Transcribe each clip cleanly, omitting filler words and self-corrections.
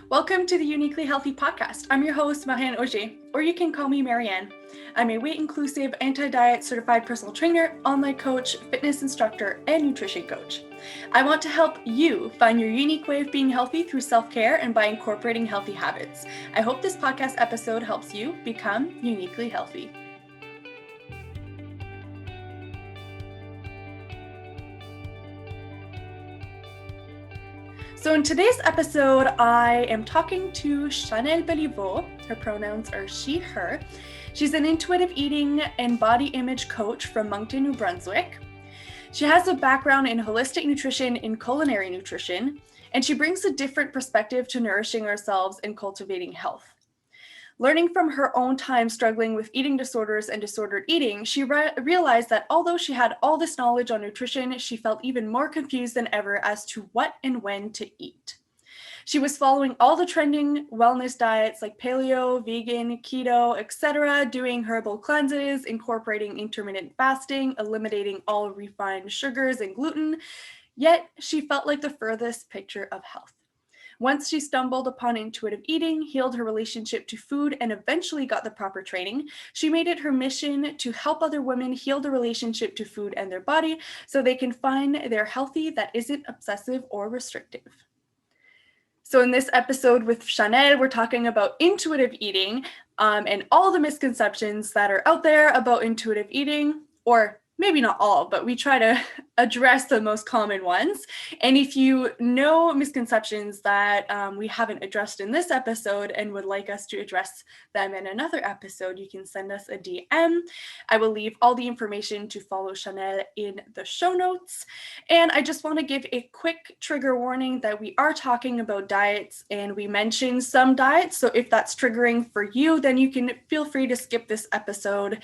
Welcome to the Uniquely Healthy podcast. I'm your host, Marianne Auger, or you can call me Marianne. I'm a weight-inclusive, anti-diet certified personal trainer, online coach, fitness instructor, and nutrition coach. I want to help you find your unique way of being healthy through self-care and by incorporating healthy habits. I hope this podcast episode helps you become uniquely healthy. So in today's episode, I am talking to Chanelle Belliveau. Her pronouns are she, her. She's an intuitive eating and body image coach from Moncton, New Brunswick. She has a background in holistic nutrition and culinary nutrition, and she brings a different perspective to nourishing ourselves and cultivating health. Learning from her own time struggling with eating disorders and disordered eating, she realized that although she had all this knowledge on nutrition, she felt even more confused than ever as to what and when to eat. She was following all the trending wellness diets like paleo, vegan, keto, etc., doing herbal cleanses, incorporating intermittent fasting, eliminating all refined sugars and gluten, yet she felt like the furthest picture of health. Once she stumbled upon intuitive eating, healed her relationship to food, and eventually got the proper training, she made it her mission to help other women heal the relationship to food and their body so they can find their healthy that isn't obsessive or restrictive. So in this episode with Chanelle, we're talking about intuitive eating and all the misconceptions that are out there about intuitive eating, or maybe not all, but we try to address the most common ones. And if you know misconceptions that we haven't addressed in this episode and would like us to address them in another episode, you can send us a DM. I will leave all the information to follow Chanelle in the show notes. And I just want to give a quick trigger warning that we are talking about diets and we mentioned some diets. So if that's triggering for you, then you can feel free to skip this episode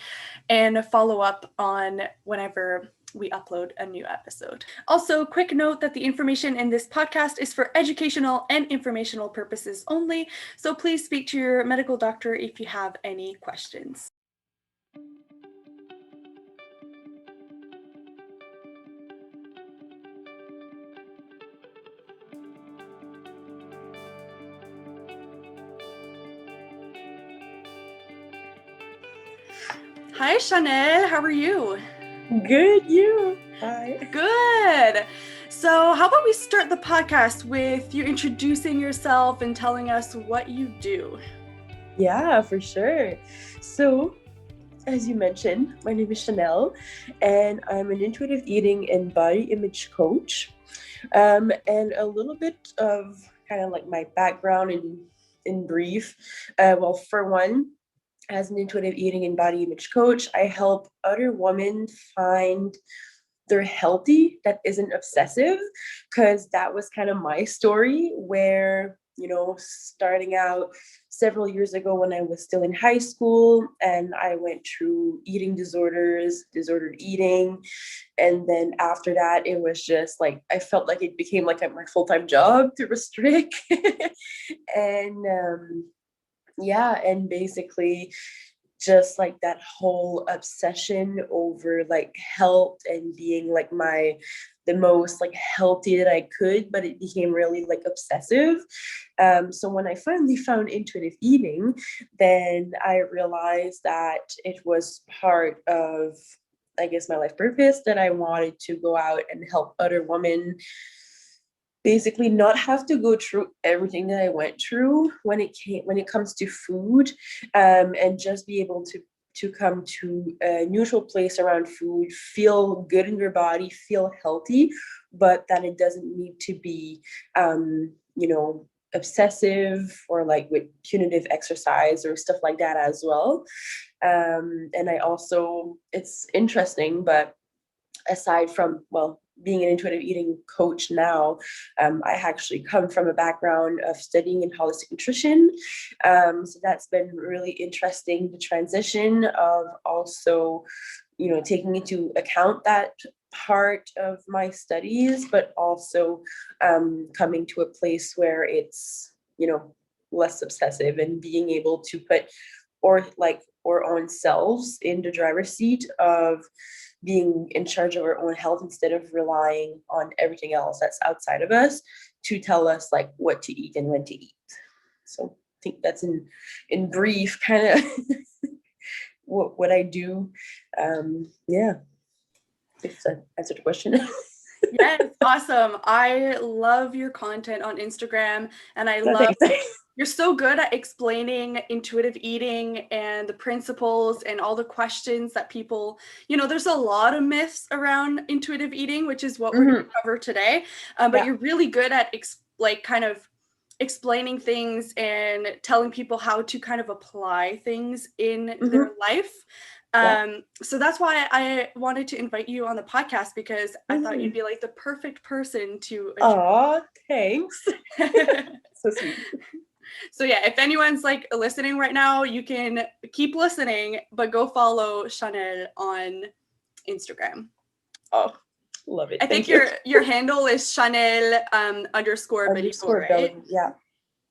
and follow up on whenever we upload a new episode. Also, quick note that the information in this podcast is for educational and informational purposes only, so please speak to your medical doctor if you have any questions. Hi, Chanelle. How are you? Good, you. Hi. Good. So, how about we start the podcast with you introducing yourself and telling us what you do? Yeah, for sure. So, as you mentioned, my name is Chanelle, and I'm an intuitive eating and body image coach. And a little bit of kind of like my background in brief. Well, for one, as an intuitive eating and body image coach, I help other women find they're healthy that isn't obsessive, because that was kind of my story where, starting out several years ago when I was still in high school and I went through eating disorders, disordered eating. And then after that, it was just like, I felt like it became like my full-time job to restrict. and yeah, and basically just like that whole obsession over like health and being like the most like healthy that I could, but it became really like obsessive. So when I finally found intuitive eating, then I realized that it was part of, I guess, my life purpose, that I wanted to go out and help other women basically not have to go through everything that I went through when it comes to food, and just be able to come to a neutral place around food, feel good in your body, feel healthy, but that it doesn't need to be, obsessive or like with punitive exercise or stuff like that as well. And I also, it's interesting, but aside from, well, being an intuitive eating coach now, I actually come from a background of studying in holistic nutrition. So that's been really interesting, the transition of also, taking into account that part of my studies, but also coming to a place where it's, less obsessive and being able to put our own selves in the driver's seat of being in charge of our own health instead of relying on everything else that's outside of us. to tell us like what to eat and when to eat. So I think that's in brief kind of what I do. Yeah, if that answered the question. Yes, awesome. I love your content on Instagram, and I No, love thanks. you're so good at explaining intuitive eating and the principles and all the questions that people, there's a lot of myths around intuitive eating, which is what we're going to cover today. But Yeah. you're really good at kind of explaining things and telling people how to kind of apply things in their life. Yeah. So that's why I wanted to invite you on the podcast, because I thought you'd be like the perfect person to address. Aw, thanks. So sweet. So yeah, if anyone's like listening right now, you can keep listening, but go follow Chanelle on Instagram. Oh, love it. I think Thank you. your handle is Chanelle underscore Belliveau, Underscore right? Belliveau. Yeah.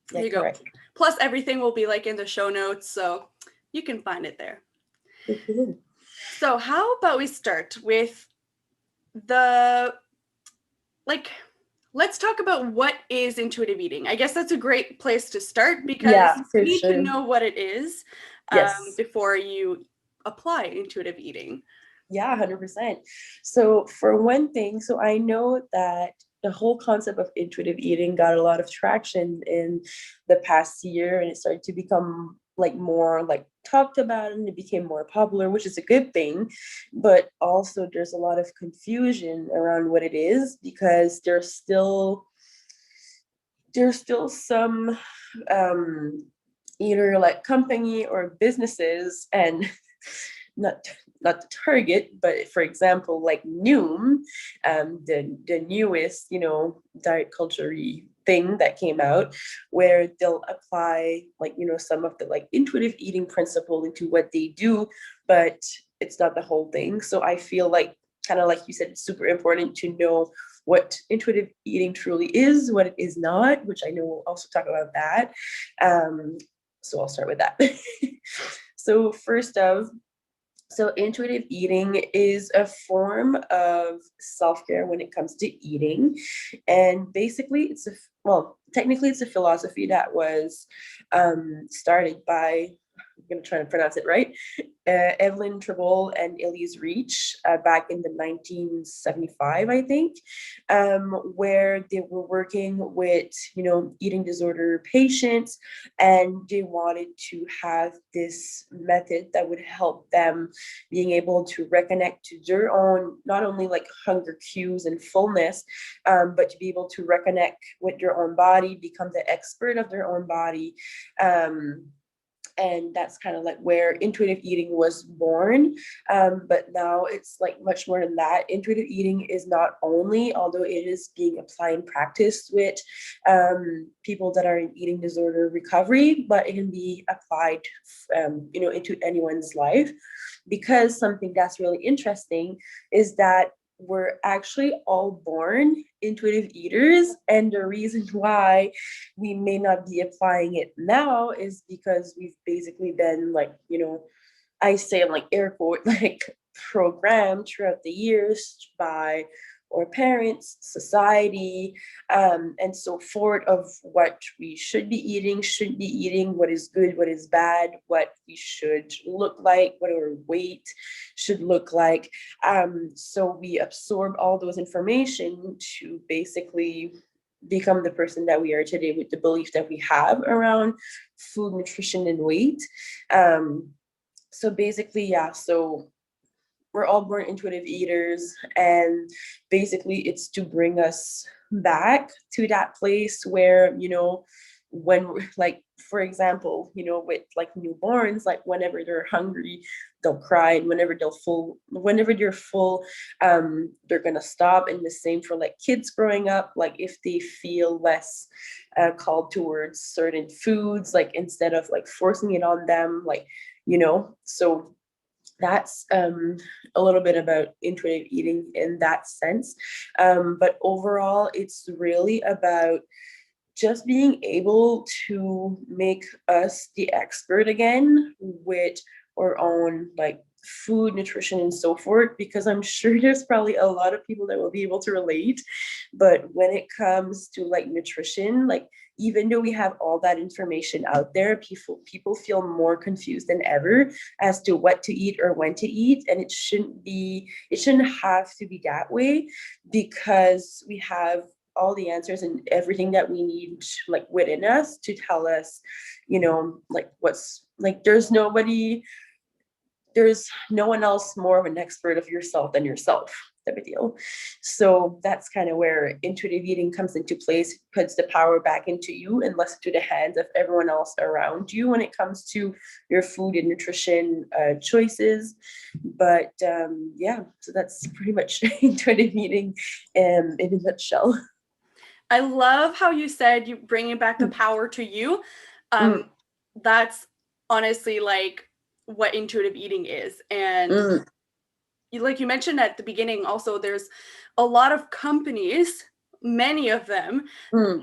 There Yeah, you go. correct. Plus everything will be like in the show notes, so you can find it there. So how about we start with the let's talk about what is intuitive eating. I guess that's a great place to start, because For you need sure. to know what it is Yes. before you apply intuitive eating. Yeah, 100%. So for one thing, so I know that the whole concept of intuitive eating got a lot of traction in the past year, and it started to become like more like talked about, and it became more popular, which is a good thing. But also there's a lot of confusion around what it is, because there's still some either like company or businesses, and not not the target, but for example, like Noom, the newest, diet culture thing that came out, where they'll apply like, some of the like intuitive eating principle into what they do, but it's not the whole thing. So I feel like, kind of like you said, it's super important to know what intuitive eating truly is, what it is not, which I know we'll also talk about that. So I'll start with that. So first of, so intuitive eating is a form of self-care when it comes to eating. And basically technically it's a philosophy that was started by, I'm going to try to pronounce it right, Evelyn Tribble and Elise Reach, back in the 1975, I think, where they were working with, eating disorder patients, and they wanted to have this method that would help them being able to reconnect to their own, not only like hunger cues and fullness, but to be able to reconnect with their own body, become the expert of their own body. And that's kind of like where intuitive eating was born. But now it's like much more than that. Intuitive eating is not only, although it is being applied and practiced with people that are in eating disorder recovery, but it can be applied, into anyone's life. Because something that's really interesting is that we're actually all born intuitive eaters, and the reason why we may not be applying it now is because we've basically been like, I say, I'm like air quote, like programmed throughout the years by our parents, society, and so forth, of what we should be eating, shouldn't be eating, what is good, what is bad, what we should look like, what our weight should look like. So we absorb all those information to basically become the person that we are today, with the belief that we have around food, nutrition, and weight. So basically, yeah, so we're all born intuitive eaters, and basically it's to bring us back to that place where, when we're like, for example, with like newborns, like whenever they're hungry, they'll cry, and whenever they're full, they're gonna stop. And the same for like kids growing up, like if they feel less called towards certain foods, like instead of like forcing it on them, like, so that's a little bit about intuitive eating in that sense. But overall, it's really about just being able to make us the expert again with our own like food, nutrition, and so forth, because I'm sure there's probably a lot of people that will be able to relate. But when it comes to like nutrition, like even though we have all that information out there, people feel more confused than ever as to what to eat or when to eat. And it shouldn't have to be that way, because we have all the answers and everything that we need like within us to tell us, like what's like, there's no one else more of an expert of yourself than yourself, type of deal. So that's kind of where intuitive eating comes into place, puts the power back into you and less to the hands of everyone else around you when it comes to your food and nutrition choices. But yeah, so that's pretty much intuitive eating in a nutshell. I love how you said you bringing back the power to you. Mm, That's honestly like what intuitive eating is. And mm, like you mentioned at the beginning, also, there's a lot of companies, many of them, mm,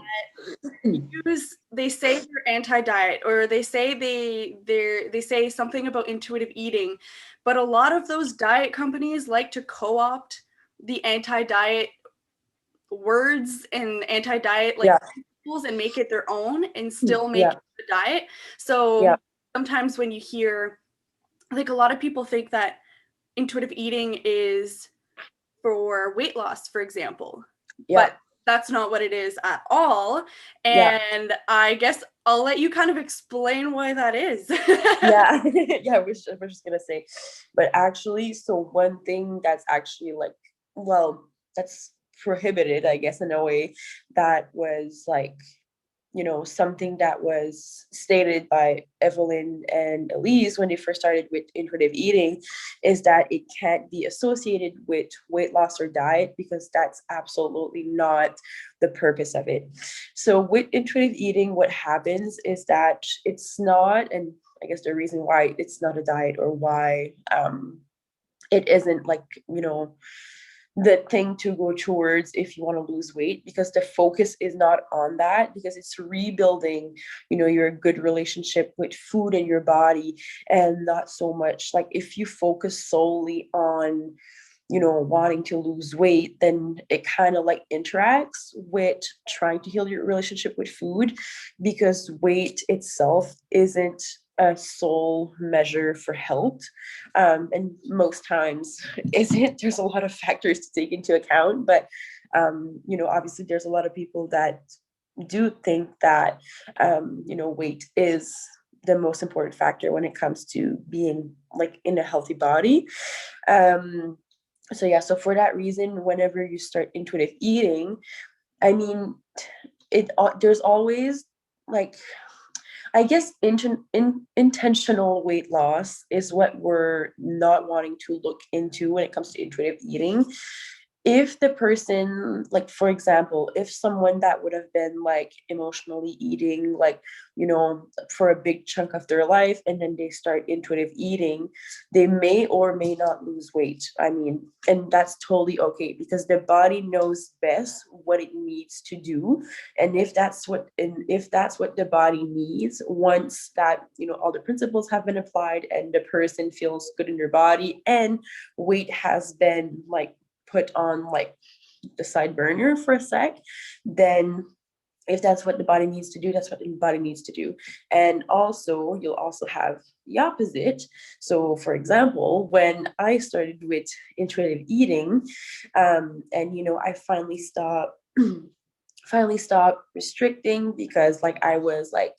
they say they're anti-diet, or they say something about intuitive eating, but a lot of those diet companies like to co-opt the anti-diet words and anti-diet like yeah, principles and make it their own and still make yeah, it a diet. So yeah, sometimes when you hear, like, a lot of people think that intuitive eating is for weight loss, for example, yeah, but that's not what it is at all. yeah. And I guess I'll let you kind of explain why that is. Yeah, yeah, I was just gonna say, but actually, so one thing that's actually like, well, that's prohibited, I guess, in a way, that was like, something that was stated by Evelyn and Elise when they first started with intuitive eating, is that it can't be associated with weight loss or diet, because that's absolutely not the purpose of it. So with intuitive eating, what happens is that it's not, and I guess the reason why it's not a diet, or why it isn't like, the thing to go towards if you want to lose weight, because the focus is not on that, because it's rebuilding, your good relationship with food and your body, and not so much like if you focus solely on, wanting to lose weight, then it kind of like interacts with trying to heal your relationship with food, because weight itself isn't a sole measure for health. And most times isn't. There's a lot of factors to take into account, but obviously there's a lot of people that do think that weight is the most important factor when it comes to being like in a healthy body. um so yeah, so for that reason, whenever you start intuitive eating, I mean, there's always like, I guess intentional weight loss is what we're not wanting to look into when it comes to intuitive eating. If the person, like for example, if someone that would have been like emotionally eating, like, for a big chunk of their life, and then they start intuitive eating, they may or may not lose weight. I mean, and that's totally okay, because their body knows best what it needs to do. And if that's what the body needs, once that, all the principles have been applied and the person feels good in their body, and weight has been like put on like the side burner for a sec, then if that's what the body needs to do, that's what the body needs to do. And also, you'll also have the opposite. So for example, when I started with intuitive eating, and I finally stopped restricting, because like I was like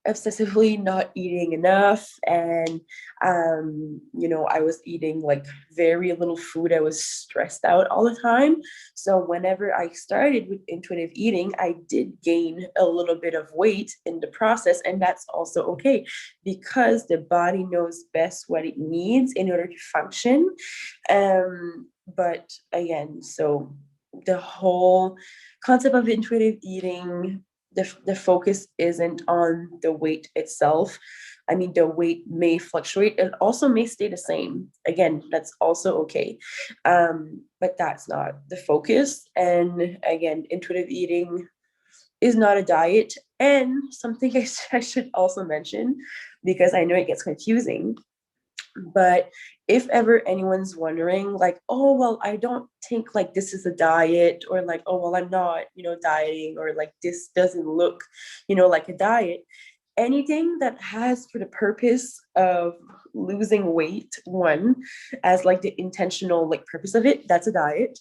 obsessively not eating enough, and I was eating like very little food. I was stressed out all the time. So whenever I started with intuitive eating, I did gain a little bit of weight in the process, and that's also okay, because the body knows best what it needs in order to function. But again, so the whole concept of intuitive eating, the focus isn't on the weight itself. I mean, the weight may fluctuate and also may stay the same. Again, that's also okay. But that's not the focus. And again, intuitive eating is not a diet. And something I should also mention, because I know it gets confusing, But if ever anyone's wondering, like, oh, well, I don't think like this is a diet, or like, oh, well, I'm not, dieting, or like this doesn't look, like a diet, anything that has for the purpose of losing weight, one, as like the intentional like purpose of it, that's a diet.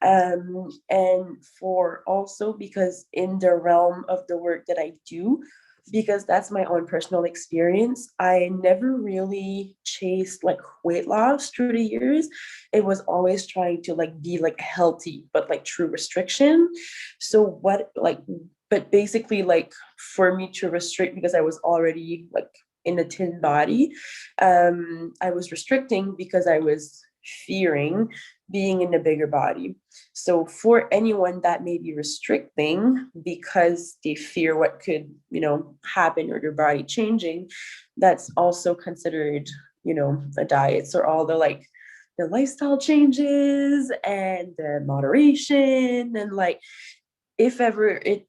And for also, because in the realm of the work that I do, because that's my own personal experience, I never really chased like weight loss through the years. It was always trying to like be like healthy, but like true restriction. So what like but basically, like, for me to restrict, because I was already like in a thin body, I was restricting because I was fearing being in a bigger body. So for anyone that may be restricting because they fear what could, happen, or their body changing, that's also considered, a diet. So all the like the lifestyle changes and the moderation, and like, if ever it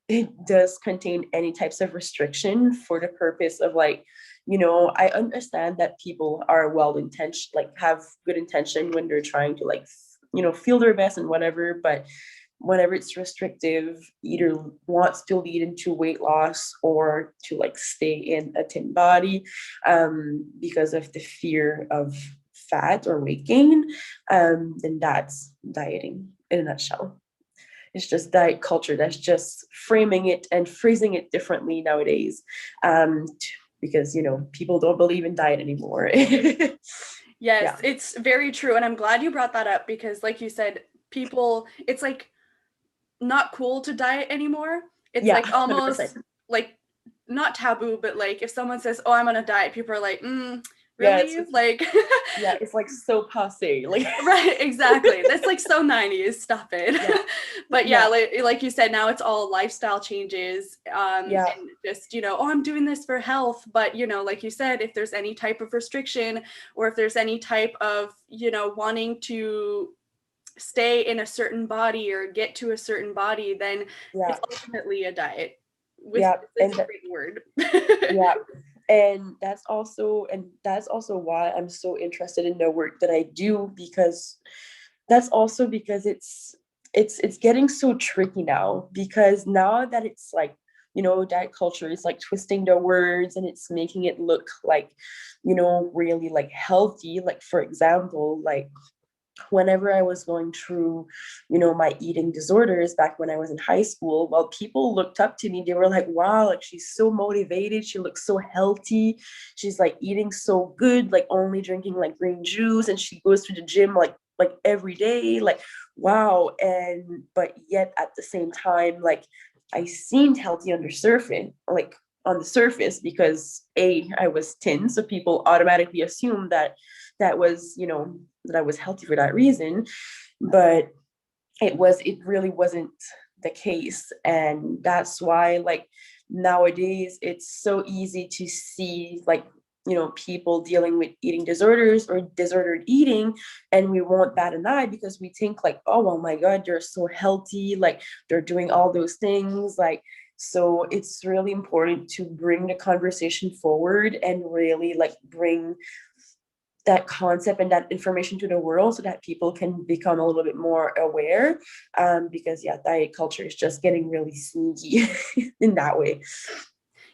does contain any types of restriction for the purpose of like, I understand that people are well intentioned, like have good intention when they're trying to like, feel their best and whatever, but whenever it's restrictive, either wants to lead into weight loss or to like stay in a thin body, because of the fear of fat or weight gain, then that's dieting in a nutshell. It's just diet culture that's just framing it and phrasing it differently nowadays, because people don't believe in diet anymore. Yes, Yeah, it's very true. And I'm glad you brought that up because, like you said, people, it's like not cool to diet anymore. It's yeah, like 100%. almost like not taboo, but like if someone says, "Oh, I'm on a diet," people are like, Yeah, really?" Like, yeah, it's like so passe. Like, right, exactly. That's like so 90s. Stop it. yeah, But yeah, yeah, like you said, now it's all lifestyle changes, yeah, and just, oh, I'm doing this for health. But, like you said, if there's any type of restriction, or if there's any type of, wanting to stay in a certain body or get to a certain body, then yeah, it's ultimately a diet with yeah, this great word. yeah. And that's also why I'm so interested in the work that I do, because that's also because it's getting so tricky now, because now that it's like, diet culture is like twisting the words, and it's making it look like, really like healthy. Like, for example, like whenever I was going through, my eating disorders back when I was in high school, well, people looked up to me. They were like, wow, like she's so motivated. She looks so healthy. She's like eating so good, like only drinking like green juice. And she goes to the gym like every day. Like, wow. And but yet at the same time, like I seemed healthy on the surface, like on the surface, because I was thin. So people automatically assume that was, that I was healthy for that reason. But it really wasn't the case. And that's why, like, nowadays it's so easy to see, like, people dealing with eating disorders or disordered eating, and we won't bat an eye because we think like, oh, well, my God, you're so healthy, like they're doing all those things, like. So it's really important to bring the conversation forward and really like bring that concept and that information to the world so that people can become a little bit more aware, because yeah, diet culture is just getting really sneaky in that way.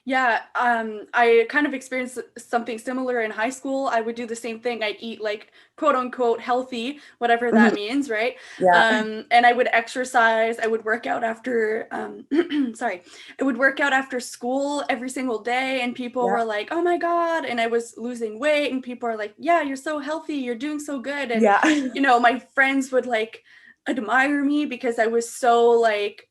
Yeah, I kind of experienced something similar in high school. I would do the same thing. I'd eat like quote unquote healthy, whatever that Mhm. means, right? Yeah, And I would exercise. I would work out after, sorry, I would work out after school every single day, and people yeah, were like, "Oh my God!" And I was losing weight, and people are like, "Yeah, you're so healthy. You're doing so good." And yeah. my friends would like admire me because I was so like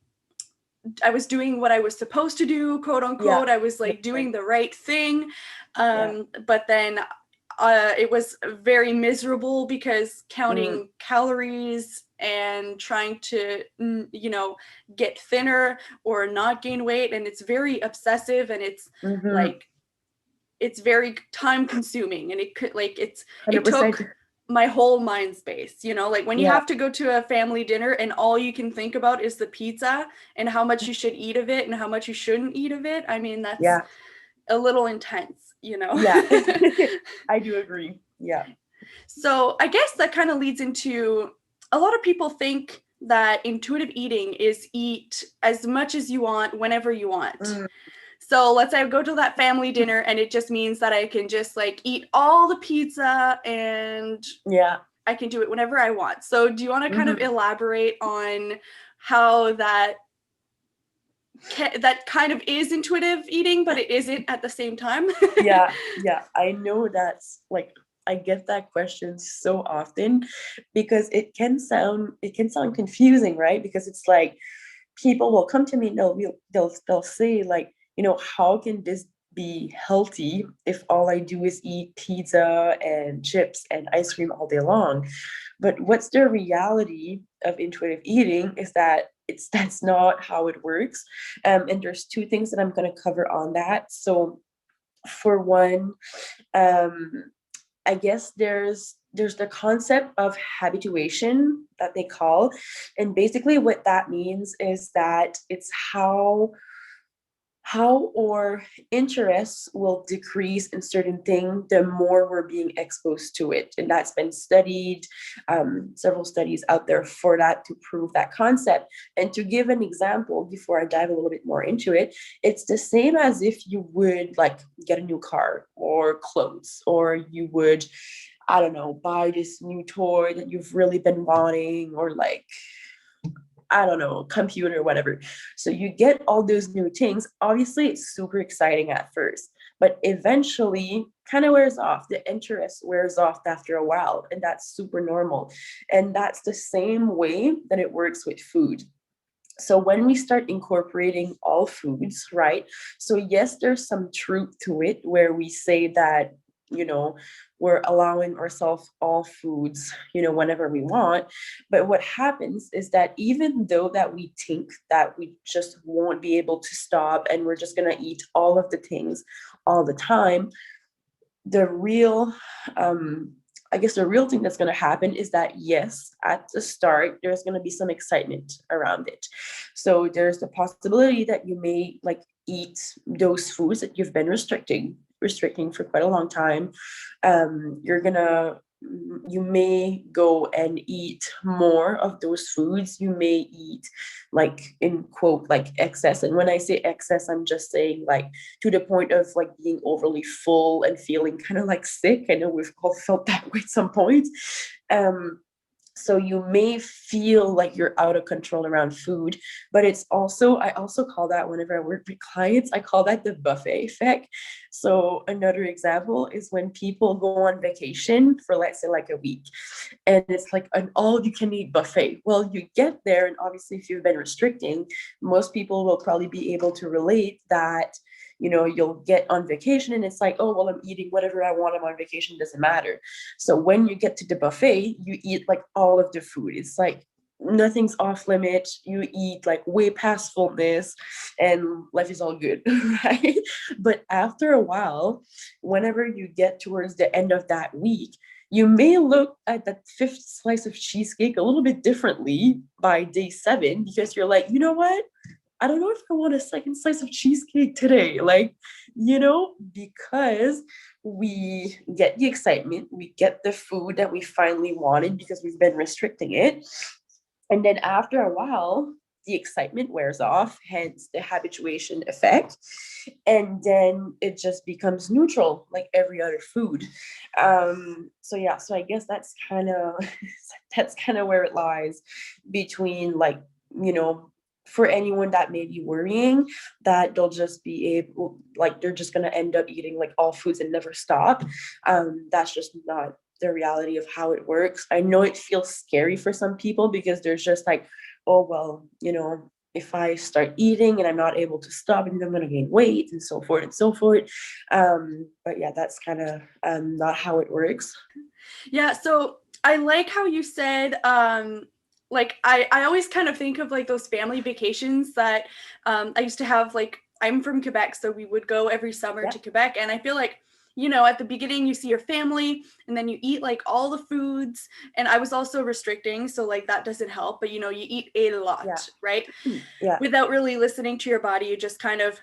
I was doing what I was supposed to do, quote Yeah, unquote. I was like 100%. doing the right thing. Yeah. But then it was very miserable because Mm, counting calories and trying to, get thinner or not gain weight. And it's very obsessive, and it's mm-hmm. like, it's very time consuming, and it could like it 100%. took my whole mind space, like when you Yeah, have to go to a family dinner and all you can think about is the pizza and how much you should eat of it and how much you shouldn't eat of it. I mean, that's yeah, a little intense. yeah. I do agree. Yeah. So I guess that kind of leads into, a lot of people think that intuitive eating is eat as much as you want whenever you want. Mm, So let's say I go to that family dinner and it just means that I can just like eat all the pizza and yeah. I can do it whenever I want. So do you want to kind of Mhm. elaborate on how that kind of is intuitive eating, but it isn't at the same time? Yeah, yeah. I know that's like I get that question so often because it can sound confusing, right? Because it's like people will come to me and they'll say like, how can this be healthy if all I do is eat pizza and chips and ice cream all day long? But what's the reality of intuitive eating is that that's not how it works. And there's two things that I'm going to cover on that. So for one, um, I guess there's the concept of habituation that they call, and basically what that means is that it's how our interests will decrease in certain thing the more we're being exposed to it, and that's been studied, several studies out there for that to prove that concept. And to give an example before I dive a little bit more into it, it's the same as if you would like get a new car or clothes, or you would, I don't know, buy this new toy that you've really been wanting, or like, I don't know, computer, whatever. So you get all those new things. Obviously, it's super exciting at first, but eventually kind of wears off. The interest wears off after a while, and that's super normal. And that's the same way that it works with food. So when we start incorporating all foods, right? So yes, there's some truth to it where we say that, you know, we're allowing ourselves all foods, whenever we want. But what happens is that even though that we think that we just won't be able to stop and we're just going to eat all of the things all the time, the real I guess the real thing that's going to happen is that yes, at the start there's going to be some excitement around it. So there's the possibility that you may like eat those foods that you've been restricting for quite a long time. You're gonna You may go and eat more of those foods. You may eat like in quote like excess, and when I say excess, I'm just saying like to the point of like being overly full and feeling kind of like sick. I know we've all felt that way at some point. um so you may feel like you're out of control around food, but I also call that, whenever I work with clients, I call that the buffet effect. So another example is when people go on vacation for, let's say, like a week, and it's like an all you can eat buffet. Well, you get there, and obviously if you've been restricting, most people will probably be able to relate that, you'll get on vacation and it's like, oh, well, I'm eating whatever I want. I'm on vacation, doesn't matter. So when you get to the buffet, you eat like all of the food. It's like nothing's off limit. You eat like way past fullness, and life is all good, right? But after a while, whenever you get towards the end of that week, you may look at that fifth slice of cheesecake a little bit differently by day 7, because you're like, you know what? I don't know if I want a second slice of cheesecake today. Like, because we get the excitement, we get the food that we finally wanted because we've been restricting it. And then after a while, the excitement wears off, hence the habituation effect. And then it just becomes neutral, like every other food. So yeah, so I guess that's kind of that's kind of where it lies between like, you know, for anyone that may be worrying that they'll just be able, like they're just gonna end up eating like all foods and never stop. That's just not the reality of how it works. I know it feels scary for some people because there's just like, oh, well, if I start eating and I'm not able to stop, and I'm going to gain weight and so forth and so forth. But yeah, that's kind of not how it works. Yeah, so I like how you said, like I always kind of think of like those family vacations that I used to have. Like, I'm from Quebec, so we would go every summer Yeah. to Quebec, and I feel like, at the beginning you see your family and then you eat like all the foods, and I was also restricting, so like that doesn't help, but you eat a Yeah. lot, right? Yeah. Without really listening to your body, you just kind of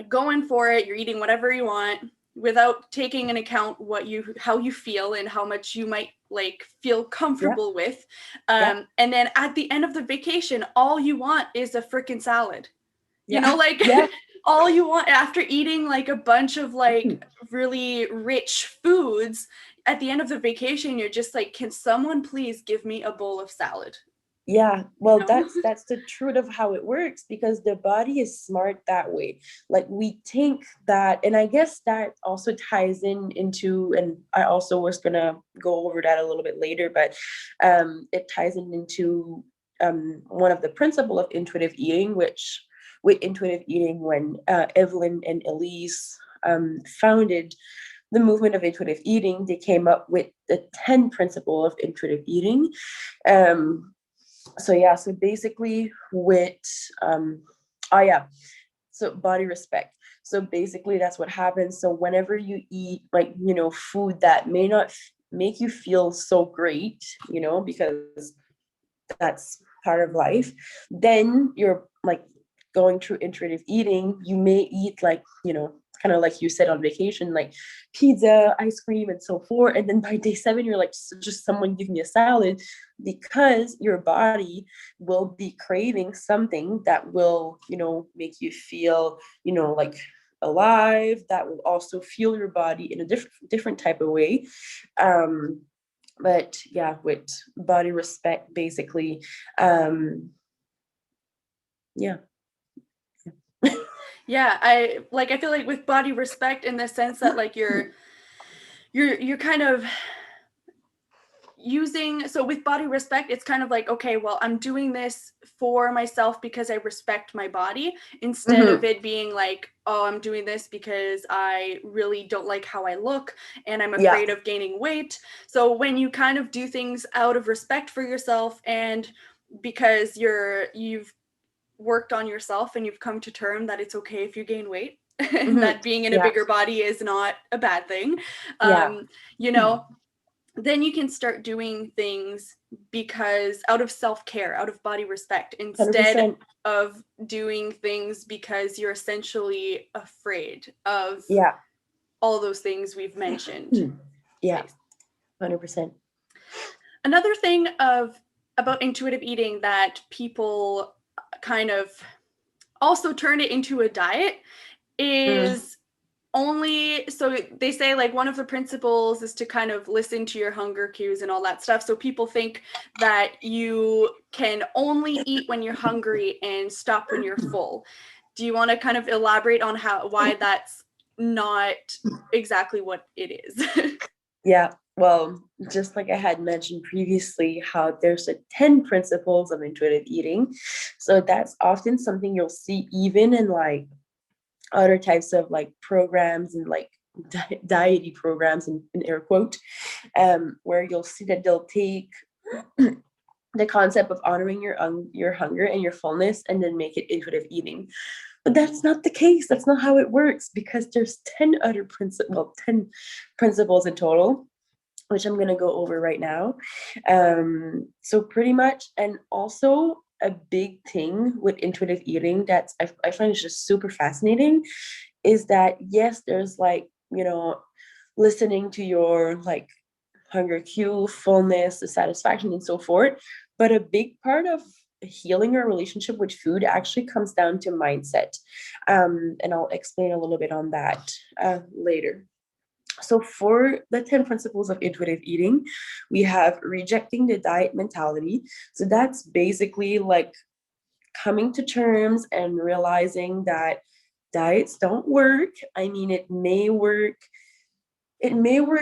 going for it, you're eating whatever you want. without taking into account how you feel and how much you might like feel Yeah. comfortable with. Yeah. And then at the end of the vacation, all you want is a freaking salad. You know, Yeah. like Yeah. all you want after eating like a bunch of like really rich foods, at the end of the vacation, you're just like, can someone please give me a bowl of salad? Yeah, You well, know? that's the truth of how it works, because the body is smart that way. Like we think that, and I guess that also ties into, and I also was gonna go over that a little bit later, but it ties into one of the principle of intuitive eating, which with intuitive eating, when Evelyn and Elise founded the movement of intuitive eating, they came up with the 10 principle of intuitive eating. Um, so yeah, so basically with oh yeah, so body respect. So basically that's what happens. So whenever you eat, like, food that may not make you feel so great, because that's part of life, then you're like going through intuitive eating, you may eat, like, kind of like you said, on vacation, like pizza, ice cream, and so forth. And then by day 7, you're like, just someone give me a salad, because your body will be craving something that will, make you feel, like alive, that will also fuel your body in a different type of way. But yeah, with body respect, basically, yeah. Yeah, I feel like with body respect, in the sense that like you're kind of using, so with body respect, it's kind of like, okay, well, I'm doing this for myself because I respect my body, instead of Mm-hmm. it being like, oh, I'm doing this because I really don't like how I look and I'm Yeah. afraid of gaining weight. So when you kind of do things out of respect for yourself, and because you've worked on yourself and you've come to term that it's okay if you gain weight, and Mm-hmm. that being in a Yeah. bigger body is not a bad thing, Yeah. you know, then you can start doing things because out of self-care, out of body respect, instead 100%. of doing things because you're essentially afraid of Yeah. all those things we've mentioned. Yeah. 100%. Another thing of about intuitive eating that people kind of also turn it into a diet Mm. is only, so they say like one of the principles is to kind of listen to your hunger cues and all that stuff. So people think that you can only eat when you're hungry and stop when you're full. Do you want to kind of elaborate on why that's not exactly what it is? Yeah. Well, just like I had mentioned previously, how there's a 10 principles of intuitive eating. So that's often something you'll see even in like other types of like programs, and like diety programs, in air quote, where you'll see that they'll take the concept of honoring your hunger and your fullness, and then make it intuitive eating. But that's not the case. That's not how it works, because there's 10 other 10 principles in total, which I'm going to go over right now. So pretty much, and also a big thing with intuitive eating that's I find is just super fascinating, is that yes, there's like, listening to your like hunger cue, fullness, the satisfaction, and so forth. But a big part of healing our relationship with food actually comes down to mindset. And I'll explain a little bit on that later. So, for the 10 principles of intuitive eating, we have rejecting the diet mentality. So, that's basically like coming to terms and realizing that diets don't work. I mean, it may work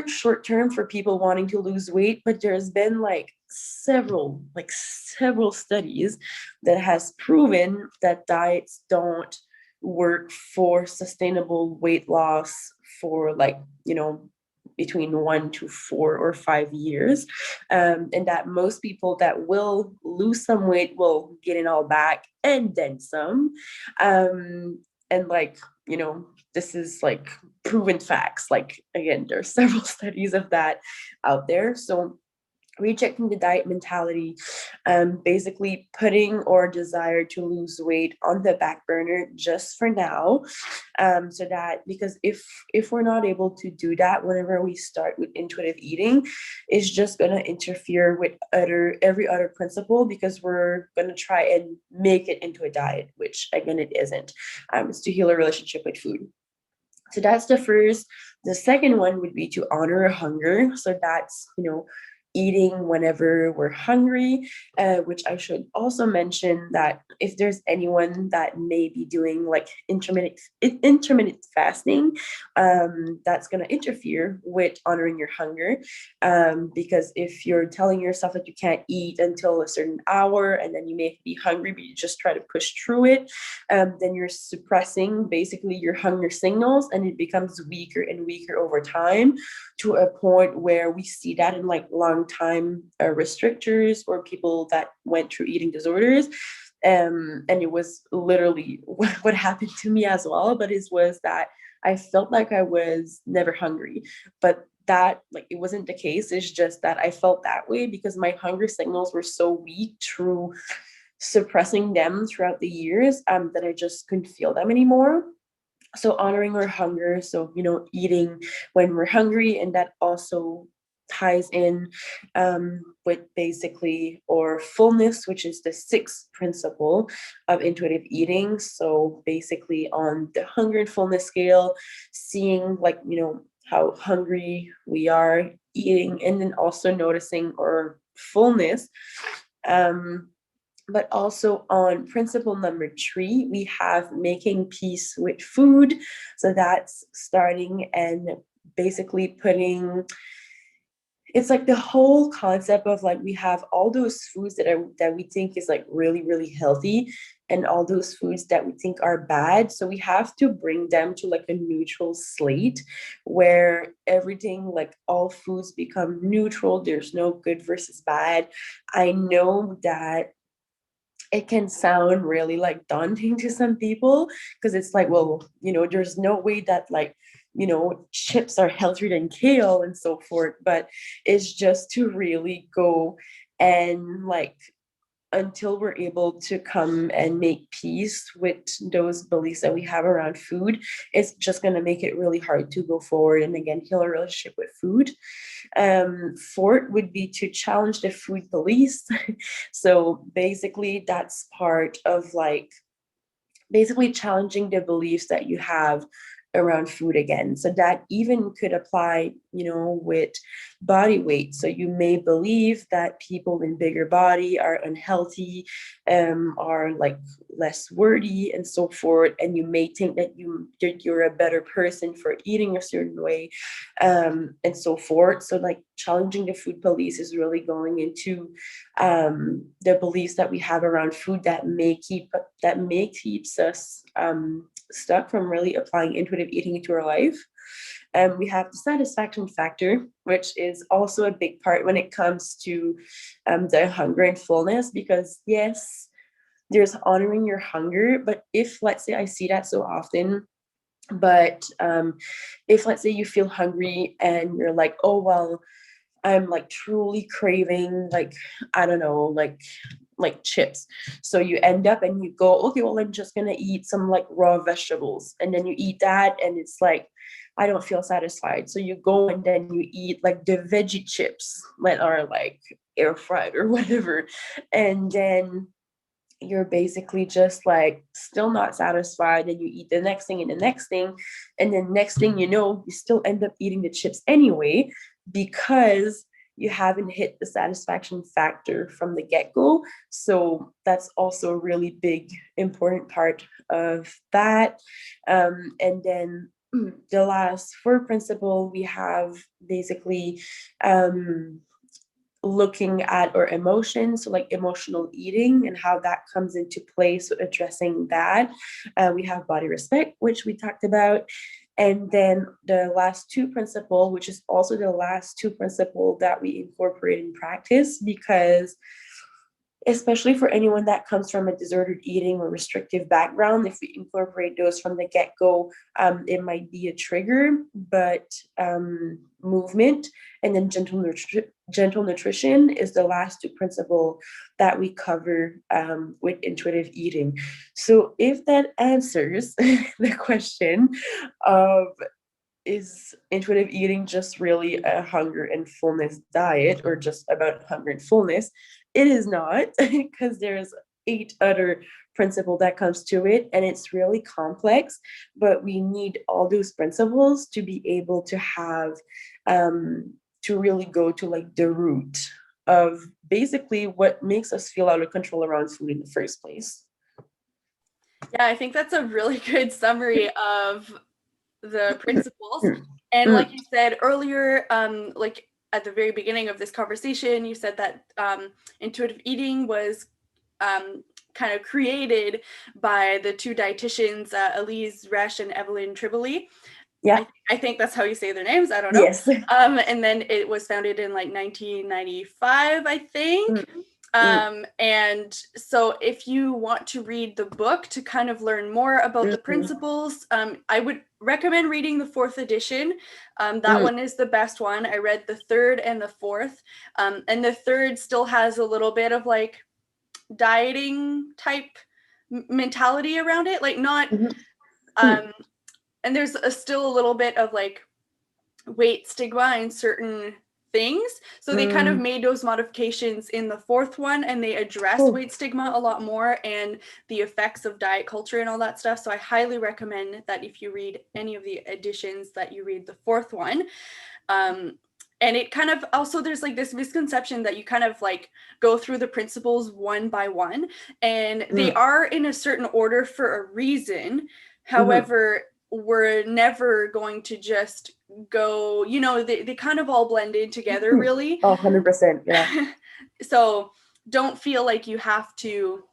short term for people wanting to lose weight, but there's been several studies that has proven that diets don't work for sustainable weight loss for, like, between 1 to 4 or 5 years, and that most people that will lose some weight will get it all back and then some. And like, this is like proven facts. Like, again, there are several studies of that out there. So rejecting the diet mentality, basically putting our desire to lose weight on the back burner just for now, so that, because if we're not able to do that whenever we start with intuitive eating, it's just going to interfere with every other principle, because we're going to try and make it into a diet, which again it isn't. It's to heal a relationship with food. So that's the first. The second one would be to honor hunger. So that's, eating whenever we're hungry, which I should also mention that if there's anyone that may be doing like intermittent fasting, that's going to interfere with honoring your hunger. Because if you're telling yourself that you can't eat until a certain hour, and then you may be hungry, but you just try to push through it, then you're suppressing basically your hunger signals, and it becomes weaker and weaker over time, to a point where we see that in like long time restrictors or people that went through eating disorders. And it was literally what happened to me as well, but it was that I felt like I was never hungry, but that, like, it wasn't the case. It's just that I felt that way because my hunger signals were so weak through suppressing them throughout the years, that I just couldn't feel them anymore. So honoring our hunger, so eating when we're hungry, and that also ties in with basically our fullness, which is the sixth principle of intuitive eating. So basically on the hunger and fullness scale, seeing like how hungry we are, eating, and then also noticing our fullness. But also on principle number 3, we have making peace with food. So that's starting and basically putting, it's like the whole concept of like, we have all those foods that we think is like really, really healthy, and all those foods that we think are bad. So we have to bring them to like a neutral slate, where everything, like all foods, become neutral. There's no good versus bad. I know that it can sound really like daunting to some people, because it's like, well, there's no way that like, chips are healthier than kale and so forth. But it's just to really go and like, until we're able to come and make peace with those beliefs that we have around food, it's just going to make it really hard to go forward and again heal our relationship with food. Fourth would be to challenge the food beliefs. So basically that's part of like basically challenging the beliefs that you have around food again. So that even could apply, with body weight. So you may believe that people in bigger body are unhealthy, are like less worthy and so forth. And you may think that you're a better person for eating a certain way, and so forth. So like challenging the food police is really going into the beliefs that we have around food that may keeps us stuck from really applying intuitive eating into our life. We have the satisfaction factor, which is also a big part when it comes to the hunger and fullness, because yes, there's honoring your hunger. But if, let's say, I see that so often, but if, let's say, you feel hungry and you're like, oh, well, I'm like truly craving, like, I don't know, like chips. So you end up and you go, okay, well, I'm just gonna eat some like raw vegetables. And then you eat that and it's like, I don't feel satisfied. So you go and then you eat like the veggie chips that are like air fried or whatever. And then you're basically just like still not satisfied, and you eat the next thing and the next thing, and then next thing you know, you still end up eating the chips anyway, because you haven't hit the satisfaction factor from the get-go. So that's also a really big important part of that. And then the last four principle, we have basically looking at our emotions, so like emotional eating and how that comes into play. So addressing that. We have body respect, which we talked about. And then the last two principle, which is also the last two principle that we incorporate in practice, because especially for anyone that comes from a disordered eating or restrictive background. If we incorporate those from the get-go, it might be a trigger, but movement and then gentle nutrition is the last two principle that we cover with intuitive eating. So if that answers the question of, is intuitive eating just really a hunger and fullness diet or just about hunger and fullness? It is not, because there's 8 other principles that comes to it, and it's really complex, but we need all those principles to be able to have to really go to like the root of basically what makes us feel out of control around food in the first place. Yeah, I think that's a really good summary of the principles. Mm, And mm, like you said earlier, like at the very beginning of this conversation, you said that intuitive eating was kind of created by the two dietitians, Elise Resch and Evelyn Tribole. yeah. I think that's how you say their names. I don't know. Yes. And then it was founded in like 1995, I think. Mm, mm, And so, if you want to read the book to kind of learn more about the mm, principles, I would recommend reading the fourth edition. That mm, one is the best one. I read the third and the fourth. And the third still has a little bit of like dieting type mentality around it. Like, not, mm, mm, um, and there's still a little bit of like weight stigma in certain things. So they kind of mm. made those modifications in the fourth one, and they address Cool. weight stigma a lot more and the effects of diet culture and all that stuff. So I highly recommend that if you read any of the editions, that you read the fourth one. Um, and it kind of also, there's like this misconception that you kind of like go through the principles one by one, and they Mm, are in a certain order for a reason. mhm, However, we're never going to just go, they kind of all blend in together, mm. really. Oh, 100%. Yeah. So don't feel like you have to,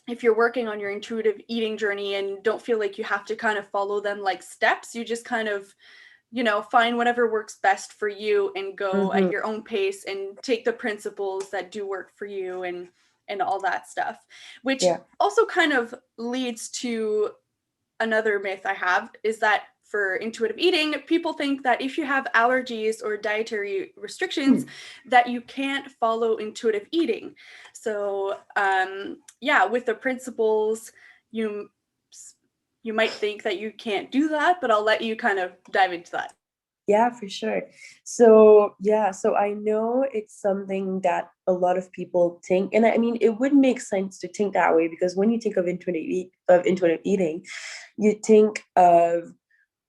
if you're working on your intuitive eating journey, and don't feel like you have to kind of follow them like steps. You just kind of, find whatever works best for you and go at Mhm. your own pace and take the principles that do work for you, and all that stuff, which Yeah. also kind of leads to another myth I have, is that for intuitive eating, people think that if you have allergies or dietary restrictions, Mm. that you can't follow intuitive eating. So, yeah, with the principles, you you might think that you can't do that, but I'll let you kind of dive into that. Yeah, for sure. So, yeah, so I know it's something that a lot of people think, and I mean, it would make sense to think that way because when you think of intuitive eating, you think of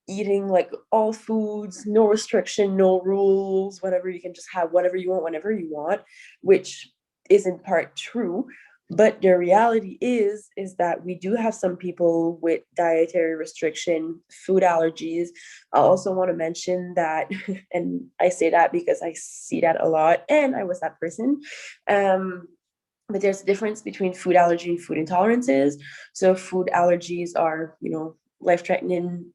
eating like all foods, no restriction, no rules, whatever, you can just have whatever you want whenever you want, which is in part true. But the reality is that we do have some people with dietary restriction, food allergies. I also want to mention that, and I say that because I see that a lot, and I was that person. Um, but there's a difference between food allergy and food intolerances. So food allergies are, life threatening,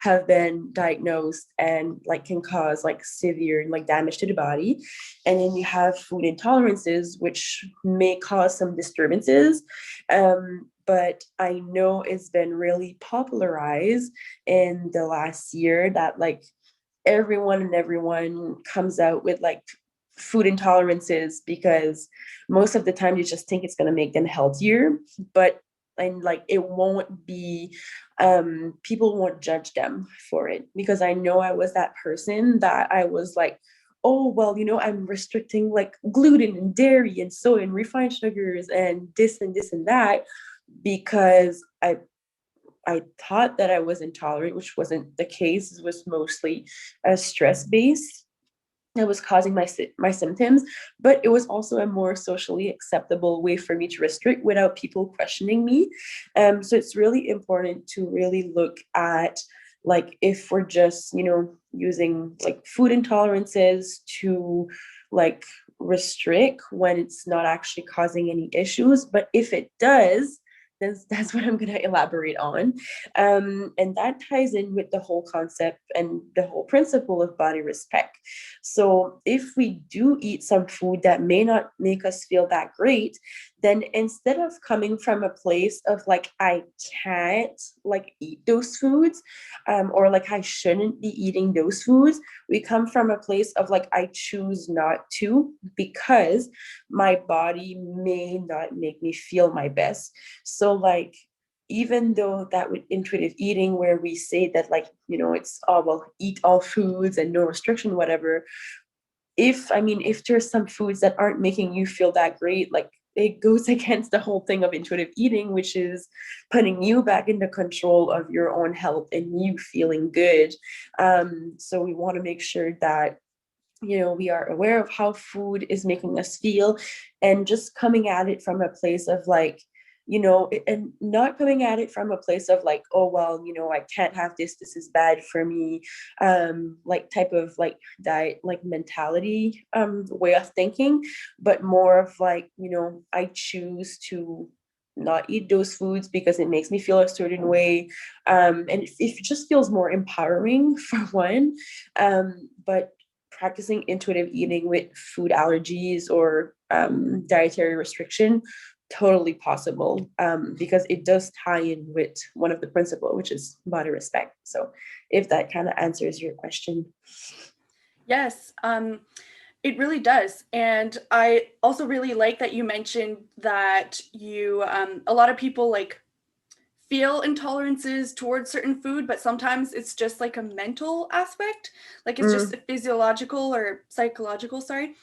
have been diagnosed and like can cause like severe like damage to the body. And then you have food intolerances, which may cause some disturbances. But I know it's been really popularized in the last year that like everyone comes out with like food intolerances because most of the time you just think it's going to make them healthier, but and like it won't be, people won't judge them for it, because I know I was that person that I was like, oh well, I'm restricting like gluten and dairy and soy and refined sugars and this and that because I thought that I was intolerant, which wasn't the case. It was mostly stress based that was causing my symptoms, but it was also a more socially acceptable way for me to restrict without people questioning me. So it's really important to really look at like if we're just using like food intolerances to like restrict when it's not actually causing any issues, but if it does, that's what I'm going to elaborate on. And that ties in with the whole concept and the whole principle of body respect. So if we do eat some food that may not make us feel that great, then instead of coming from a place of like, I can't like eat those foods, or like I shouldn't be eating those foods, we come from a place of like, I choose not to because my body may not make me feel my best. So like, even though that with intuitive eating, where we say that like, it's, oh well, eat all foods and no restriction, whatever. If there's some foods that aren't making you feel that great, like it goes against the whole thing of intuitive eating, which is putting you back into control of your own health and you feeling good. So we want to make sure that we are aware of how food is making us feel, and just coming at it from a place of like, and not coming at it from a place of like, oh well, I can't have this is bad for me, like type of like diet like mentality, way of thinking, but more of like, I choose to not eat those foods because it makes me feel a certain way, and it just feels more empowering for one. But practicing intuitive eating with food allergies or dietary restriction, totally possible, because it does tie in with one of the principle, which is body respect. So if that kind of answers your question. Yes, it really does. And I also really like that you mentioned that a lot of people like feel intolerances towards certain food, but sometimes it's just like a mental aspect. Like it's just Mm, a physiological or psychological, sorry.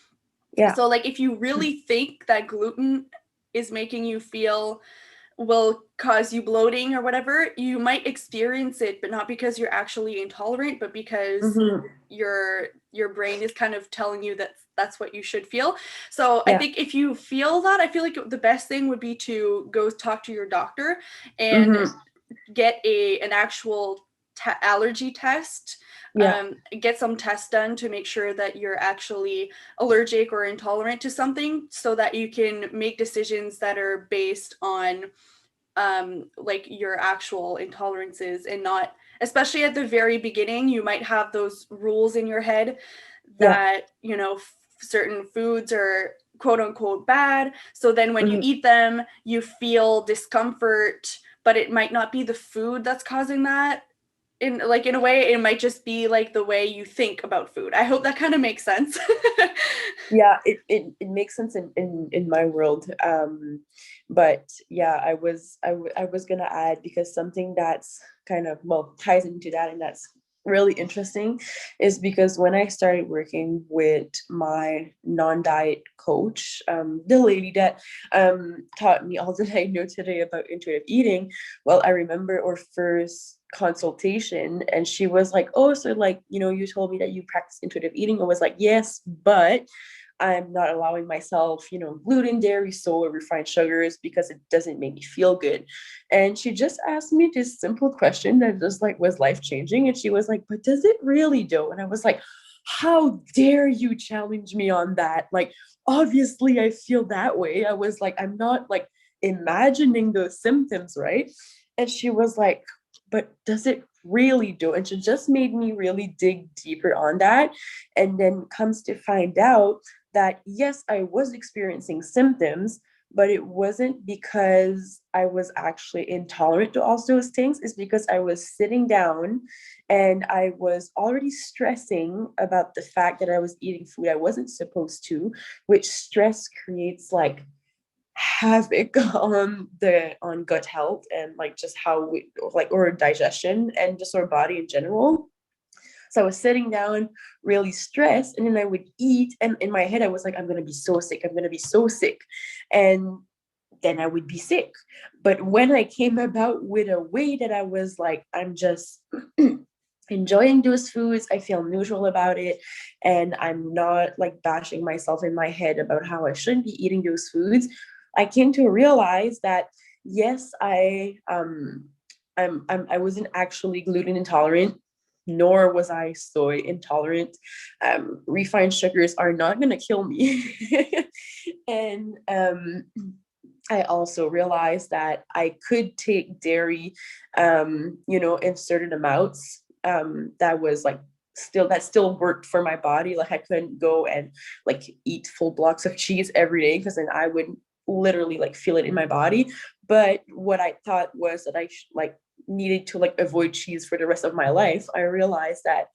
yeah. So like if you really think that gluten is making you feel will cause you bloating or whatever, you might experience it, but not because you're actually intolerant, but because Mm-hmm. your brain is kind of telling you that that's what you should feel. So I Yeah. think if you feel that, I feel like the best thing would be to go talk to your doctor and Mm-hmm. get an actual allergy test. Yeah. Get some tests done to make sure that you're actually allergic or intolerant to something, so that you can make decisions that are based on like your actual intolerances, and not, especially at the very beginning, you might have those rules in your head Yeah. that certain foods are quote unquote bad, so then when you Mm-hmm. eat them you feel discomfort, but it might not be the food that's causing that. In a way it might just be like the way you think about food. I hope that kind of makes sense. Yeah, it makes sense in my world, but yeah, I was gonna add, because something that's kind of, well, ties into that, and that's really interesting, is because when I started working with my non-diet coach, the lady that taught me all that I know today about intuitive eating, well, I remember our first consultation, and she was like, oh, so like, you told me that you practice intuitive eating. I was like, yes, but I'm not allowing myself, gluten, dairy, soy, refined sugars, because it doesn't make me feel good. And she just asked me this simple question that just like was life changing. And she was like, but does it really do? And I was like, how dare you challenge me on that? Like, obviously I feel that way. I was like, I'm not like imagining those symptoms, right? And she was like, but does it really do? And she just made me really dig deeper on that. And then comes to find out that yes, I was experiencing symptoms, but it wasn't because I was actually intolerant to all those things. It's because I was sitting down and I was already stressing about the fact that I was eating food I wasn't supposed to, which stress creates like havoc on gut health, and like just how we like, or digestion, and just our body in general. So I was sitting down really stressed, and then I would eat, and in my head I was like, I'm gonna be so sick, I'm gonna be so sick. And then I would be sick. But when I came about with a way that I was like, I'm just enjoying those foods, I feel neutral about it, and I'm not like bashing myself in my head about how I shouldn't be eating those foods, I came to realize that yes, I wasn't actually gluten intolerant, nor was I soy intolerant. Refined sugars are not going to kill me. And I also realized that I could take dairy, in certain amounts. That was like that still worked for my body. Like I couldn't go and like eat full blocks of cheese every day, because then I would literally like feel it in my body. But what I thought was that I needed to like avoid cheese for the rest of my life. I realized that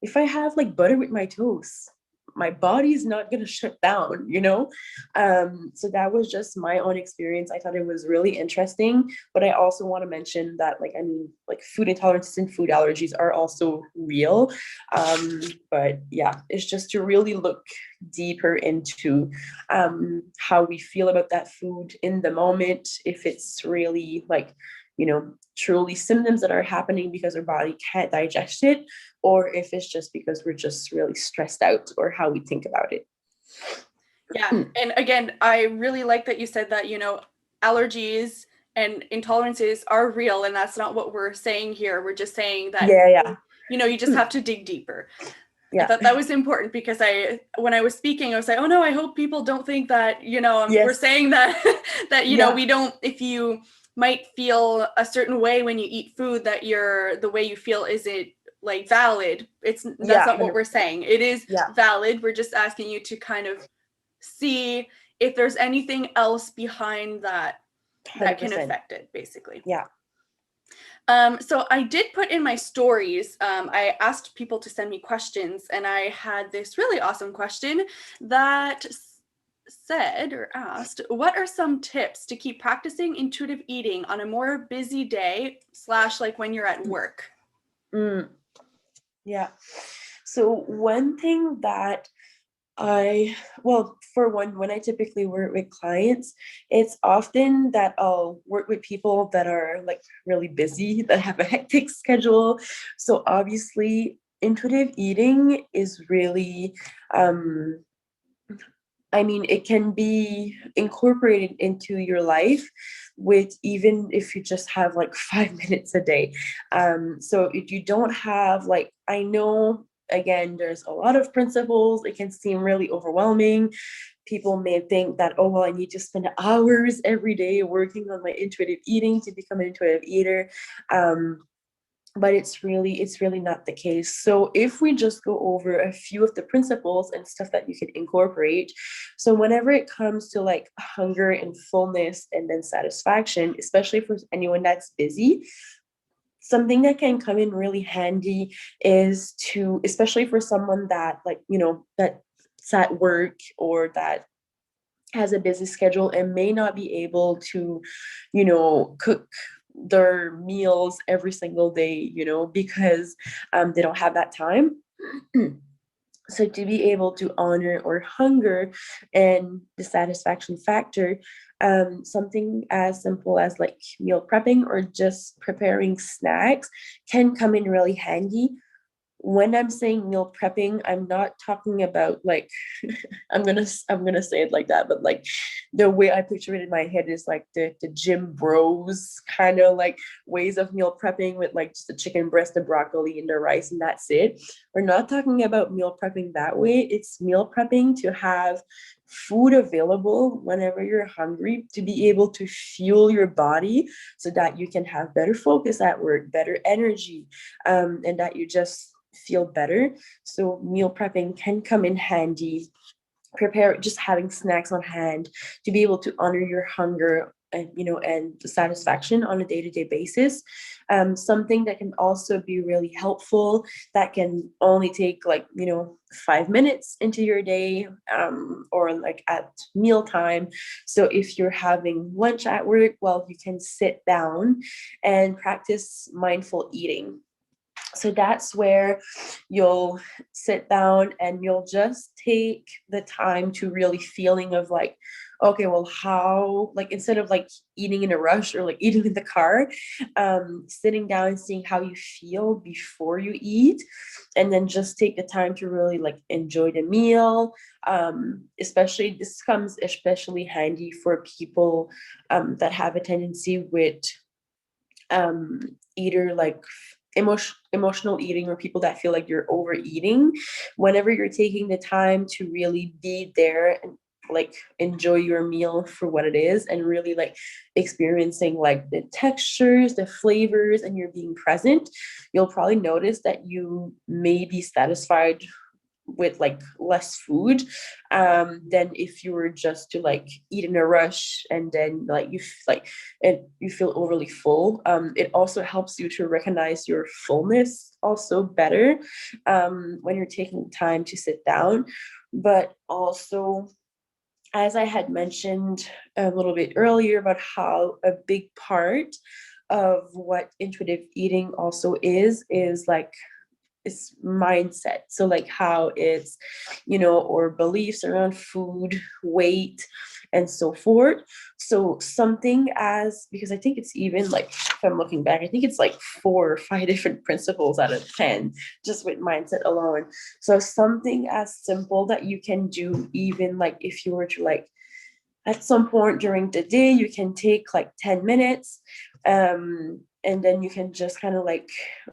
if I have like butter with my toast, my body's not gonna shut down. So that was just my own experience. I thought it was really interesting, but I also want to mention that, like, I mean, like food intolerances and food allergies are also real. But yeah, it's just to really look deeper into how we feel about that food in the moment, if it's really like, truly symptoms that are happening because our body can't digest it, or if it's just because we're just really stressed out, or how we think about it. Yeah. And again, I really like that you said that, allergies and intolerances are real. And that's not what we're saying here. We're just saying that, Yeah. you just have to dig deeper. I Yeah. thought that was important because when I was speaking, I was like, oh no, I hope people don't think that, Yes. we're saying that, that, Yeah. we don't, if you might feel a certain way when you eat food, that the way you feel isn't like valid. That's not what we're saying. It is valid. We're just asking you to kind of see if there's anything else behind that 100%. can affect it, basically. Yeah. So I did put in my stories, I asked people to send me questions, and I had this really awesome question that said or asked, what are some tips to keep practicing intuitive eating on a more busy day / like when you're at work? Yeah. So one thing that for one, when I typically work with clients, it's often that I'll work with people that are like really busy, that have a hectic schedule. So obviously, intuitive eating is really, it can be incorporated into your life with, even if you just have like 5 minutes a day. So if you don't have like, I know, again, there's a lot of principles. It can seem really overwhelming. People may think that, oh, well, I need to spend hours every day working on my intuitive eating to become an intuitive eater. But it's really not the case. So if we just go over a few of the principles and stuff that you can incorporate, so whenever it comes to like hunger and fullness and then satisfaction, especially for anyone that's busy, something that can come in really handy is to, especially for someone that that's at work, or that has a busy schedule and may not be able to, cook their meals every single day, because they don't have that time. So to be able to honor our hunger and the satisfaction factor, something as simple as like meal prepping or just preparing snacks can come in really handy. When I'm saying meal prepping, I'm not talking about like I'm gonna say it like that, but like the way I picture it in my head is like the gym bros kind of like ways of meal prepping, with like just the chicken breast, the broccoli, and the rice, and that's it. We're not talking about meal prepping that way. It's meal prepping to have food available whenever you're hungry, to be able to fuel your body so that you can have better focus at work, better energy, and that you just feel better. So meal prepping can come in handy. Prepare, just having snacks on hand to be able to honor your hunger and the satisfaction on a day-to-day basis. Something that can also be really helpful, that can only take like 5 minutes into your day, or like at mealtime. So if you're having lunch at work, well, you can sit down and practice mindful eating. So that's where you'll sit down and you'll just take the time to really feeling of like, okay, well, how, like, instead of like eating in a rush or like eating in the car, sitting down and seeing how you feel before you eat, and then just take the time to really like enjoy the meal. Especially, this comes especially handy for people that have a tendency with either like emotional eating, or people that feel like you're overeating. Whenever you're taking the time to really be there like enjoy your meal for what it is and really like experiencing like the textures, the flavors, and you're being present, you'll probably notice that you may be satisfied with like less food than if you were just to like eat in a rush and then like like and you feel overly full. It also helps you to recognize your fullness also better when you're taking time to sit down. But also, as I had mentioned a little bit earlier about how a big part of what intuitive eating also is like it's mindset. So like how it's, or beliefs around food, weight, and so forth. So something as, because I think it's even like, if I'm looking back, I think it's like 4 or 5 different principles out of 10, just with mindset alone. So something as simple that you can do, even like if you were to like, at some point during the day, you can take like 10 minutes and then you can just kind of like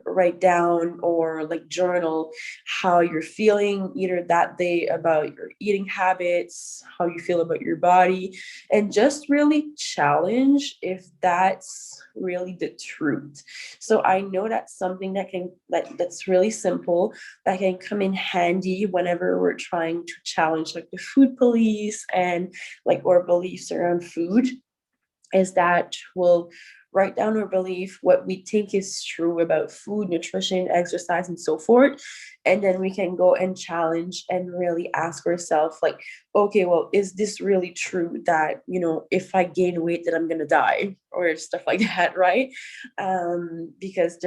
write down or like journal how you're feeling either that day about your eating habits, how you feel about your body, and just really challenge if that's really the truth. So I know that's something that's really simple, that can come in handy whenever we're trying to challenge like the food police and like our beliefs around food, is that we'll write down our belief, what we think is true about food, nutrition, exercise, and so forth. And then we can go and challenge and really ask ourselves, like, okay, well, is this really true that, if I gain weight, that I'm going to die or stuff like that, right? Because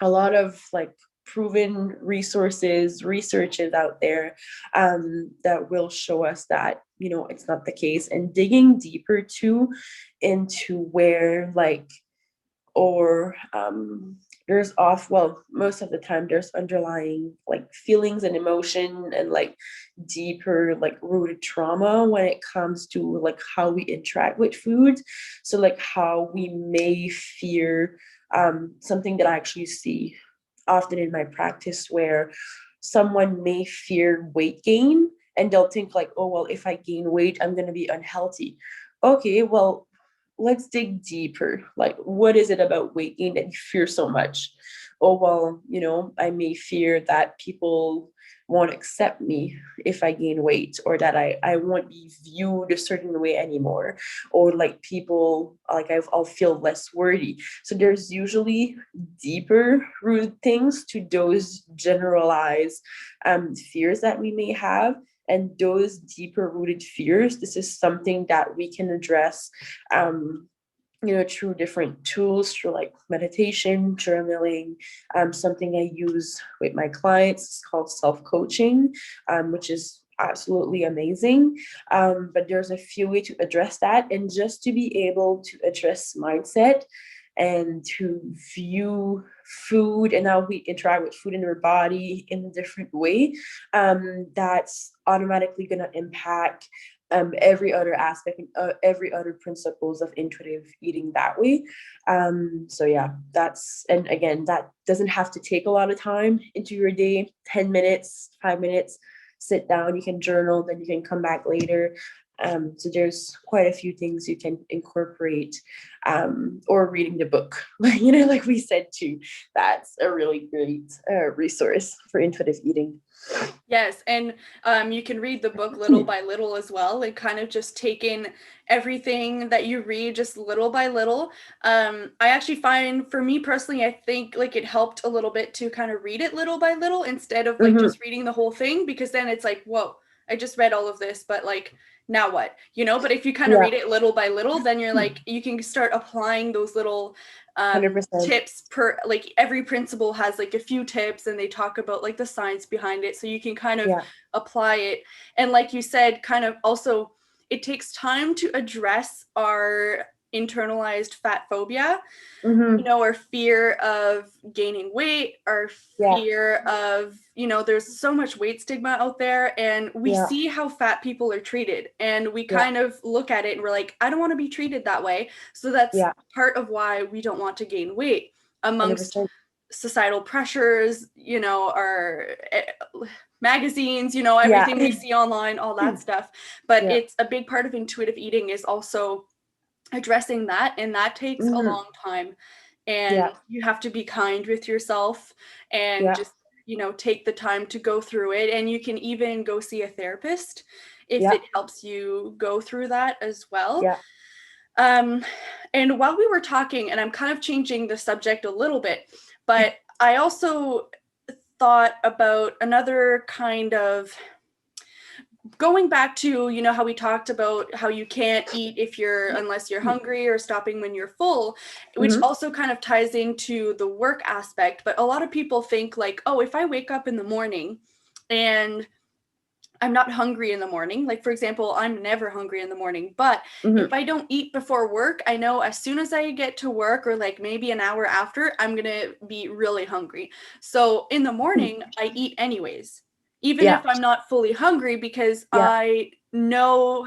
a lot of like proven researches out there that will show us that it's not the case, and digging deeper too into where like or there's most of the time there's underlying like feelings and emotion and like deeper like rooted trauma when it comes to like how we interact with food. So like how we may fear something that I actually see often in my practice, where someone may fear weight gain and they'll think like, oh well, if I gain weight I'm going to be unhealthy. Okay, well, let's dig deeper. Like, what is it about weight gain that you fear so much? Oh, well, I may fear that people won't accept me if I gain weight, or that I won't be viewed a certain way anymore, or like people, like I'll feel less worthy. So there's usually deeper rooted things to those generalized fears that we may have. And those deeper rooted fears, this is something that we can address through different tools, through like meditation, journaling. Something I use with my clients is called self-coaching, which is absolutely amazing. But there's a few ways to address that, and just to be able to address mindset and to view food and how we interact with food in our body in a different way, that's automatically going to impact every other aspect and every other principles of intuitive eating that way. So yeah, and again, that doesn't have to take a lot of time into your day. 10 minutes, 5 minutes, sit down, you can journal, then you can come back later. So there's quite a few things you can incorporate, or reading the book, like we said too. That's a really great resource for intuitive eating. Yes, and you can read the book little by little as well, like kind of just take in everything that you read just little by little. I actually find, for me personally, I think like it helped a little bit to kind of read it little by little instead of like just reading the whole thing, because then it's like, whoa, I just read all of this, but like now what? But if you kind of read it little by little, then you're like, you can start applying those little 100%. tips per, like every principle has like a few tips and they talk about like the science behind it, so you can kind of apply it. And like you said, kind of also it takes time to address our internalized fat phobia, our fear of gaining weight, our fear of, there's so much weight stigma out there, and we see how fat people are treated, and we kind of look at it and we're like, I don't want to be treated that way. So that's part of why we don't want to gain weight amongst 100%. societal pressures, our magazines, everything we see online, all that stuff. But it's a big part of intuitive eating is also addressing that, and that takes a long time. And you have to be kind with yourself and just, take the time to go through it. And you can even go see a therapist if it helps you go through that as well. And while we were talking, and I'm kind of changing the subject a little bit, but I also thought about another kind of going back to, how we talked about how you can't eat unless you're hungry, or stopping when you're full, which also kind of ties into the work aspect. But a lot of people think like, oh, if I wake up in the morning and I'm not hungry in the morning, like for example, I'm never hungry in the morning, but if I don't eat before work, I know as soon as I get to work, or like maybe an hour after, I'm going to be really hungry. So in the morning, I eat anyways, even if I'm not fully hungry, because I know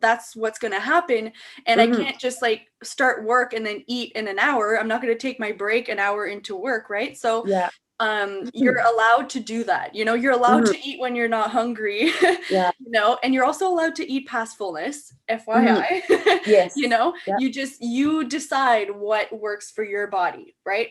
that's what's going to happen. And I can't just like start work and then eat in an hour. I'm not going to take my break an hour into work, right? So you're allowed to do that. You're allowed to eat when you're not hungry, and you're also allowed to eat past fullness, FYI. Yes. You decide what works for your body, right?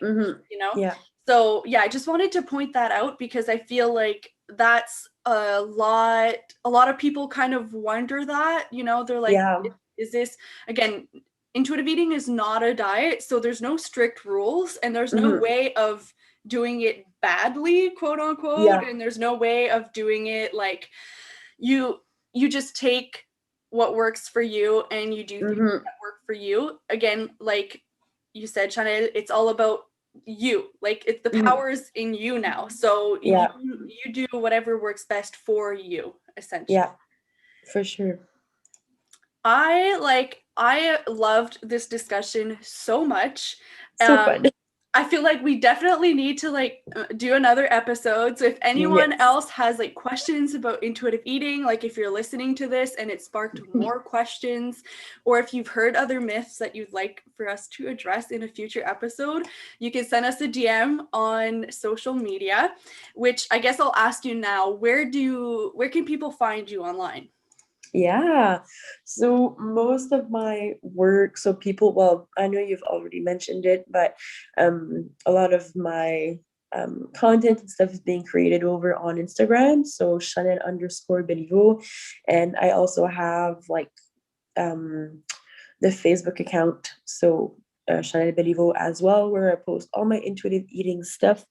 So I just wanted to point that out, because I feel like that's a lot of people kind of wonder that, they're like, is this, again, intuitive eating is not a diet, so there's no strict rules, and there's no way of doing it badly, quote unquote, and there's no way of doing it like you just take what works for you and you do things that work for you. Again, like you said, Chanelle, it's all about you. Like it's the power is in you now, so you do whatever works best for you, essentially. For sure. I loved this discussion so much. So fun. I feel like we definitely need to do another episode. So if anyone else has like questions about intuitive eating, like if you're listening to this and it sparked more questions, or if you've heard other myths that you'd like for us to address in a future episode, you can send us a DM on social media, which I guess I'll ask you now, where can people find you online? So most of my work, I know you've already mentioned it, but a lot of my content and stuff is being created over on Instagram, so Chanelle_Belliveau, and I also have the Facebook account, so Chanelle Belliveau as well, where I post all my intuitive eating stuff,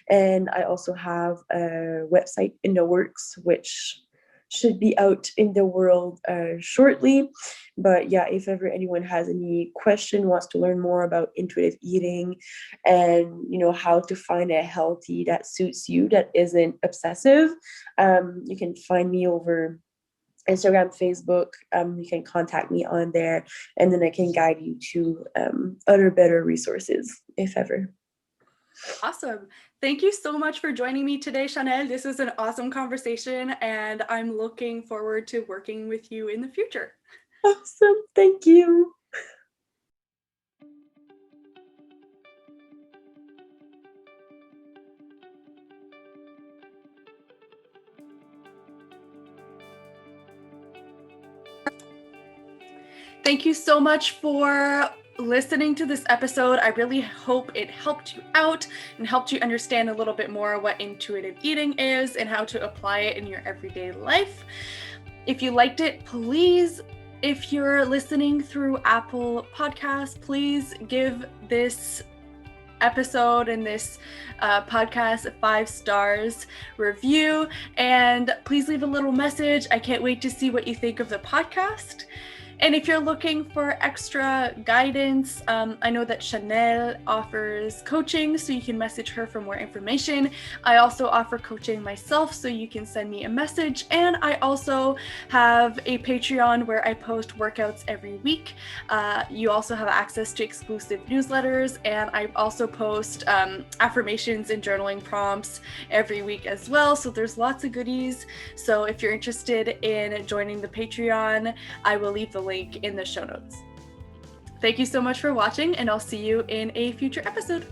and I also have a website in the works, which should be out in the world shortly. But if ever anyone has any question, wants to learn more about intuitive eating, and how to find a healthy that suits you, that isn't obsessive, you can find me over Instagram, Facebook. You can contact me on there, and then I can guide you to other better resources if ever. Awesome. Thank you so much for joining me today, Chanelle. This was an awesome conversation, and I'm looking forward to working with you in the future. Awesome. Thank you. Thank you so much for listening to this episode. I really hope it helped you out and helped you understand a little bit more what intuitive eating is and how to apply it in your everyday life. If you liked it, please, if you're listening through Apple Podcasts, please give this episode and this podcast a 5 stars review, and please leave a little message. I can't wait to see what you think of the podcast. And if you're looking for extra guidance, I know that Chanelle offers coaching, so you can message her for more information. I also offer coaching myself, so you can send me a message. And I also have a Patreon where I post workouts every week. You also have access to exclusive newsletters, and I also post affirmations and journaling prompts every week as well. So there's lots of goodies. So if you're interested in joining the Patreon, I will leave the link in the show notes. Thank you so much for watching, and I'll see you in a future episode.